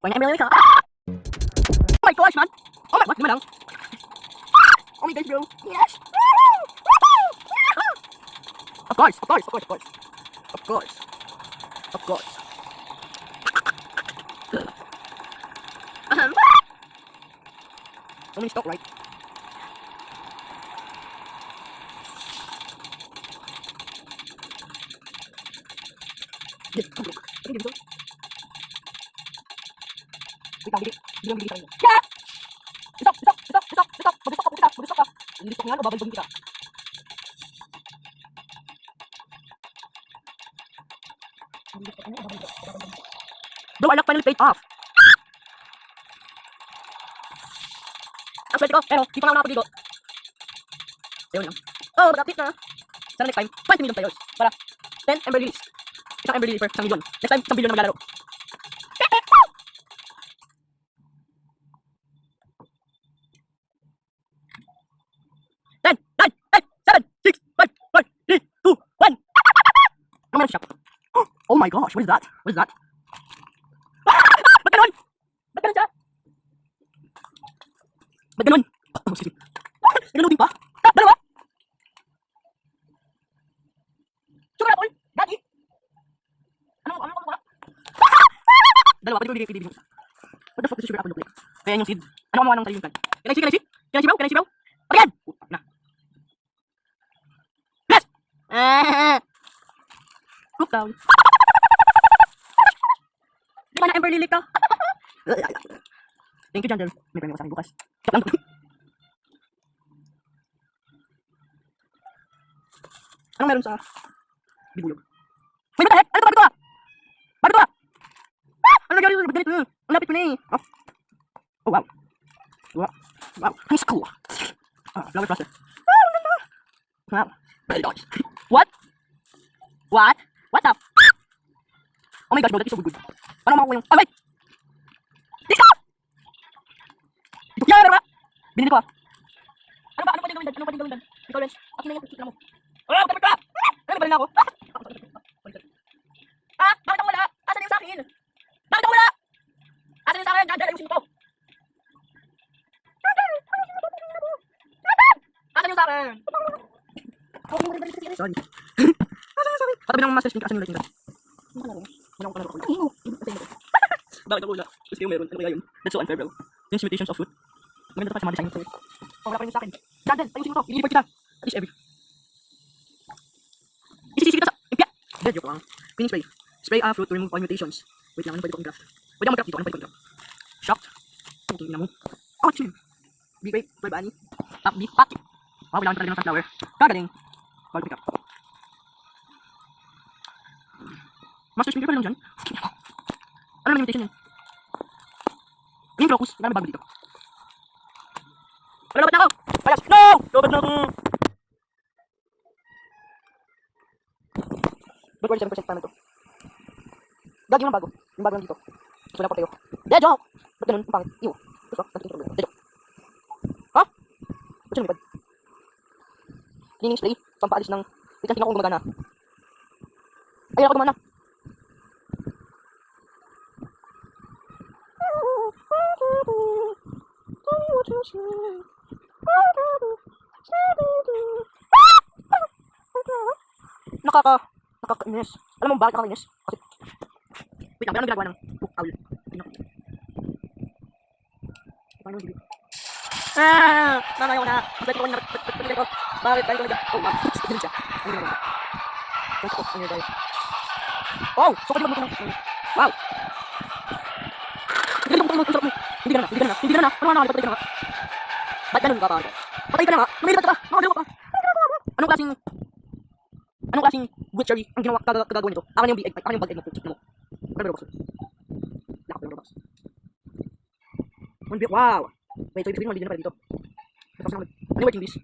When I'm really Oh my gosh, man! Oh my god, di mo lang. Oh my gosh, bro. Yes! Of course, of course, of course, of course. Of course. Of course. So many stock, right? Yes, come on. I think dito. Wait lang, bigay sa inyo. Yeah! Stop! Stop! Stop! Stop! Stop! Mag-stop ka! Mag-stop ka! Hindi stop nga, babalbagin kita. Bro, I finally paid off. Ang swerte ko, pero di pa nga ako nakapagdigo. So yun lang. Oh, mag-update na. Sana next time, 20 million players. Para 10 Ember Lilies. Isang Ember Lily per 1 million. Next time, 1 billion na maglalaro. Ten, nine, eight, seven, six, five, four, three, two, one. Ano man siya? Oh my gosh, what is that? What is that? Ba't ganun? Ba't ganun siya? Ba't ganun? Oh, excuse me. Nag-loading pa? Dalawa? Sugar apple? Daddy? Ano ba? Dalawa, pwede ko ibigay mo. What the fuck is sugar apple look like? Kaya yung seed. Ano ka mawa ng sariling kan? Can I see? Can I see? Can I see bro? Can I see bro? Pagyan! Na. Yes! Cook down. Di ba na Ember Lily ka? Thank you, John. May premyo ko sa akin bukas. Stop lang. Anong meron sa bibuyog? Wait, what the heck? Ano ito? Bakit ito? Ano nangyari? Ba't ganito? Ang lapit ko na eh. Oh, wow. Wow. Wow. High school. Flower crusher. Wow. Very nice. What? What? What the? Oh my gosh, bro, that is so good. Paano makuha yung... Oh, wait! Dito! Dito! Yan, ano ba? Binili ko ah. Ano ba? Ano pwedeng gawin dad? Ano pwedeng gawin dad? Ikaw, Lens. Akin na yung picture mo. Oh, kapit ka! Ano ba rin ako? Ah! Bakit ako wala? Asan yung sa akin? Bakit ako wala? Asan yung sa akin? Dad, ayusin mo to. Asan yung sa akin? Sorry. Asan yung sa akin? Patabi ng master spin ka. Asan yung lighting dad? Wala akong kalaro ako. Bakit ako wala? Gusto yung meron. Ano kaya yun? That's so unfair, bro. Yung imitations of food. Maganda ito pa sa mga design ko. Oh, wala pa rin yung sa akin. Dad, ayusin mo to. Ililipad kita. At least every. Isisisi kita sa... Impya! Dead, joke lang. Cleaning spray. Spray fruit to remove all mutations. Wait lang, ano pwede ko i-graft? Pwede ako mag-graft dito. Ano pwede ko i-graft? Shocked. Ang tingin na mo. Oh, chill. B-grape. Barb Annie. Top B. Paki. Wow, kailangan talaga ng sunflower. Kagaling. Bawal ko pick up. Master spin pa lang dyan. Ano naman yung mutation yun? Yung crocus. Wala na bago dito. Wala, labat na ako! Ayos! No! Labat na ako! Ba't 47% pa naman ito? Gag yung bago. Yung bago nandito. Tapos wala pa tayo. Dead joke! Ba't ganun? Ang pangit. Ew. Ito ba? Nandito problema. Dead joke. Ha? Ba't siya lumipad? Cleaning spray. Pampaalis ng... Wait lang, tingnan ko kung gumagana. Ayun ako gumana. Nakakainis. Alam mo bakit nakakainis? Kasi, wait lang, ano ginagawa ng book owl? Paano yung video? Nanayaw na. Bakit ko na, bakit tayo talaga? Oh, wow. Ganun siya. Ano ginagawa? Bakit ko, ano ginagawa? Oh, so kadi magluto ng... Wow. Hindi ka na. Ano nga nakalipat ka na nga? Ba't ganun ka pare? Patay ka na nga. Lumilipat ka pa. Makadalawa ka. Anong klaseng butchery ang ginawa kagagawin nito? Akin yung big egg. Akin yung bag egg mo. Ano mo? Ano ba box? Lakap yung box. Wow. Wait, so ibig sabihin mabili na pala dito. Ano yung working this?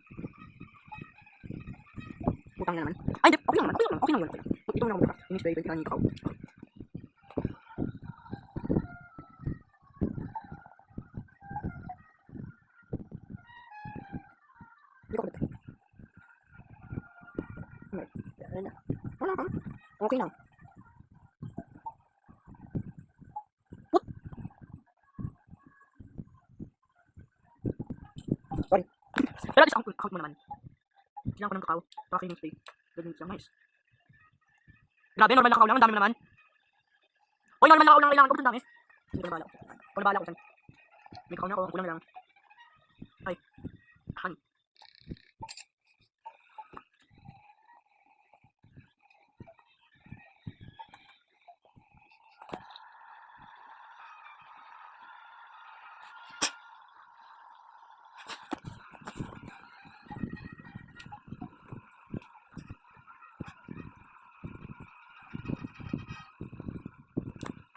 Utang na naman. Ay, hindi. Okay lang naman. Okay lang naman. Ito na ako nagka. Ini spray. Kailangan yung kakao. Hindi ko kulit. Wala ka. Okay lang. What? Pero at least account mo naman. Kailangan ko ng kakao. Para cleaning spray. Gagawin siya. Nice. Grabe, normal na kakao lang. Ang dami mo naman. Uy, normal na kakao lang kailangan ko. Ba't ang dami? Hindi ko na bahala ko. Ako na bahala ko dyan. May kakao na ako. Ang kulang na lang. Ay. Han.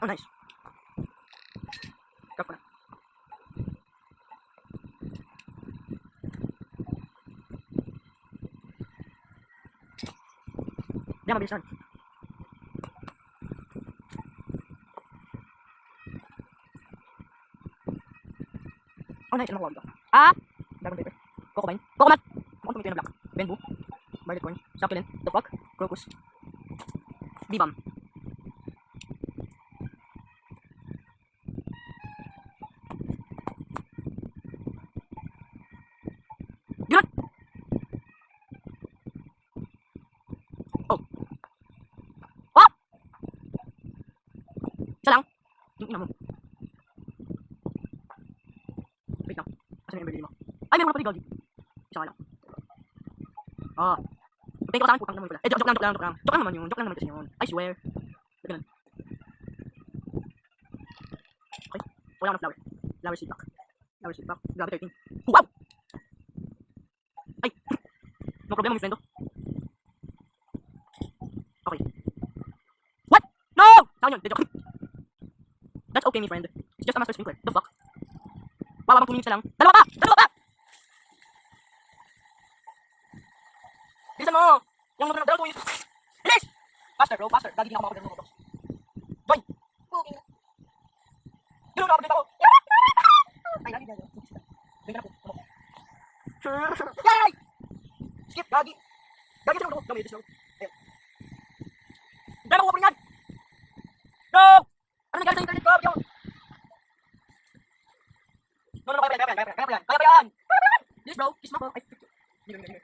Oh, nice. Craft ko na. Diyan, mabilisan. Oh, nice. Ano nakuha dito? Dragon paper. Coco vine. Coconut. Mukhang tumitin na black. Bamboo. Barley corn. Succulent. The fuck. Crocus. Bee balm. Yun! Oh! Oh! Isa lang. Yung ina mo. Wait lang. Asan yung emergency mo? Ay, meron ka pala Goldie. Isa ka lang. Tingin ko sa akin, putang naman pala. Joke lang. Joke lang naman yun. Joke lang naman kasi yun. I swear. Ba't ganun? Okay. Wala ko ng flower. Flower seed pack. Flower seed pack. Grabe, 13. Wow! Ay! No problema, my friend. Okay. What? No! Saan yun? Joke. That's okay, my friend. It's just a master sprinkler. The fuck? Wala bang 2 minutes na lang? Dalawa pa! Bilisan mo! Yung number ng dalawa 2 minutes. Bilis! Faster bro, faster. Lagi din ako makapagdala ng motos. Join! Yun, nakapagdala ako. Ay, lagi dyan. Join ka na po. Yay! Skip, gagi. Gagi sa mga dumi, slow. Ayun. Dalawa ko pa rin yan! No! Ano nangyari sa internet ko? Yun! No, kaya pa yan! Bilis bro, kiss mo ako. Ay, hindi.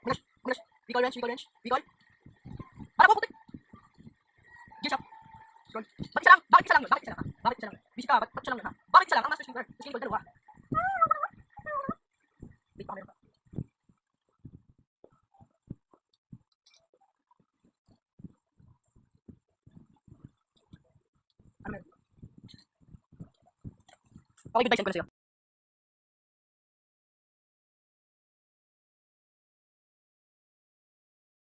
Bilis. Recall. Para po putik! Gear shop. Scroll. Bakit isa lang? Busy ka, bakit isa lang ha? Bakit isa lang? Ang master sprinkler. Sprinkler dalawa. Wait, baka meron pa. Ano meron? Okay, goodbye, send ko na sa'yo.